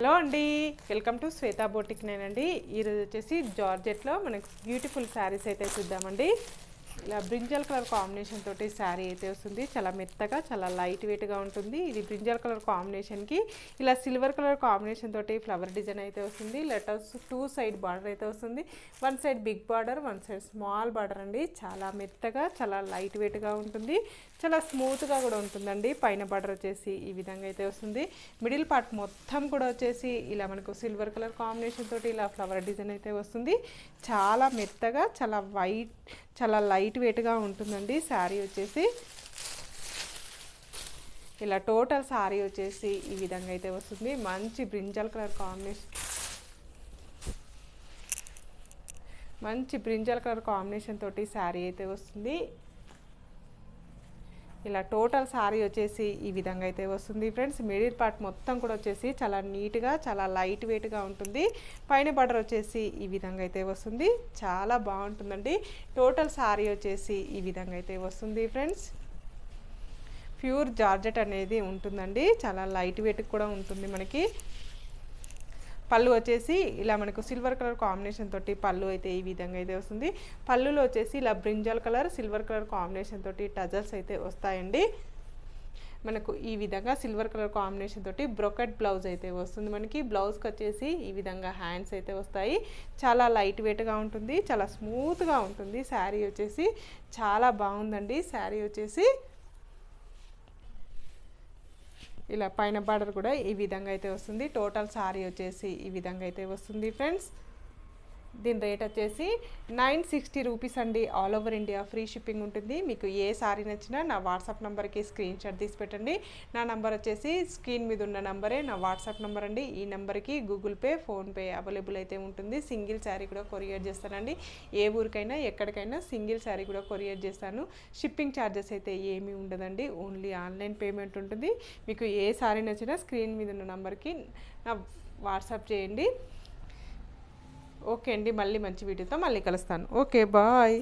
Hello అండి, welcome to Shweta boutique నేనండి. ఈరోజు వచ్చేసి జార్జెట్లో మనకు బ్యూటిఫుల్ శారీస్ అయితే చూద్దామండి. ఇలా బ్రింజల్ కలర్ కాంబినేషన్ తోటి శారీ అయితే వస్తుంది. చాలా మెత్తగా, చాలా లైట్ వెయిట్గా ఉంటుంది. ఇది బ్రింజల్ కలర్ కాంబినేషన్కి ఇలా సిల్వర్ కలర్ కాంబినేషన్ తోటి ఫ్లవర్ డిజైన్ అయితే వస్తుంది. లెటర్స్ 2 సైడ్ బార్డర్ అయితే వస్తుంది. 1 side big border, 1 side small border అండి. చాలా మెత్తగా, చాలా లైట్ వెయిట్గా ఉంటుంది. చాలా స్మూత్గా కూడా ఉంటుందండి. పైన బార్డర్ వచ్చేసి ఈ విధంగా అయితే వస్తుంది. మిడిల్ పార్ట్ మొత్తం కూడా వచ్చేసి ఇలా మనకు సిల్వర్ కలర్ కాంబినేషన్ తోటి ఇలా ఫ్లవర్ డిజైన్ అయితే వస్తుంది. చాలా మెత్తగా, చాలా లైట్ వెయిట్గా ఉంటుందండి శారీ వచ్చేసి. ఇలా టోటల్ శారీ వచ్చేసి ఈ విధంగా అయితే వస్తుంది. మంచి బ్రింజల్ కలర్ కాంబినేషన్ తోటి శారీ అయితే వస్తుంది. ఇలా టోటల్ శారీ వచ్చేసి ఈ విధంగా అయితే వస్తుంది ఫ్రెండ్స్. మిడిల్ పార్ట్ మొత్తం కూడా వచ్చేసి చాలా నీట్గా, చాలా లైట్ వెయిట్గా ఉంటుంది. పైన బార్డర్ వచ్చేసి ఈ విధంగా అయితే వస్తుంది. చాలా బాగుంటుందండి. టోటల్ శారీ వచ్చేసి ఈ విధంగా అయితే వస్తుంది ఫ్రెండ్స్. ప్యూర్ జార్జెట్ అనేది ఉంటుందండి. చాలా లైట్ వెయిట్ కూడా ఉంటుంది మనకి. పళ్ళు వచ్చేసి ఇలా మనకు సిల్వర్ కలర్ కాంబినేషన్ తోటి పళ్ళు అయితే ఈ విధంగా అయితే వస్తుంది. పళ్ళులో వచ్చేసి ఇలా brinjal colour, silver colour combination తోటి టజల్స్ అయితే వస్తాయండి. మనకు ఈ విధంగా సిల్వర్ కలర్ కాంబినేషన్ తోటి బ్రొకెట్ బ్లౌజ్ అయితే వస్తుంది. మనకి బ్లౌజ్కి వచ్చేసి ఈ విధంగా హ్యాండ్స్ అయితే వస్తాయి. చాలా లైట్ వెయిట్గా ఉంటుంది. చాలా స్మూత్గా ఉంటుంది. శారీ వచ్చేసి చాలా బాగుందండి. శారీ వచ్చేసి ఇలా పైన బార్డర్ కూడా ఈ విధంగా అయితే వస్తుంది. టోటల్ శారీ వచ్చేసి ఈ విధంగా అయితే వస్తుంది ఫ్రెండ్స్. దీని రేట్ వచ్చేసి 960 రూపీస్ అండి. All over India free shipping ఉంటుంది. మీకు ఏ శారీ నచ్చినా నా వాట్సాప్ నెంబర్కి స్క్రీన్ షాట్ తీసి పెట్టండి. నా నెంబర్ వచ్చేసి స్క్రీన్ మీద ఉన్న నెంబరే నా వాట్సాప్ నెంబర్ అండి. ఈ నెంబర్కి గూగుల్ పే, ఫోన్పే అవైలబుల్ అయితే ఉంటుంది. సింగిల్ శారీ కూడా కొరియర్ చేస్తానండి. ఏ ఊరికైనా ఎక్కడికైనా సింగిల్ శారీ కూడా కొరియర్ చేస్తాను. షిప్పింగ్ ఛార్జెస్ అయితే ఏమీ ఉండదండి. ఓన్లీ ఆన్లైన్ పేమెంట్ ఉంటుంది. మీకు ఏ శారీ నచ్చినా స్క్రీన్ మీద ఉన్న నెంబర్కి నా వాట్సాప్ చేయండి. ఓకే అండి, మళ్ళీ మంచి వీడియోతో మళ్ళీ కలుస్తాను. Okay, bye.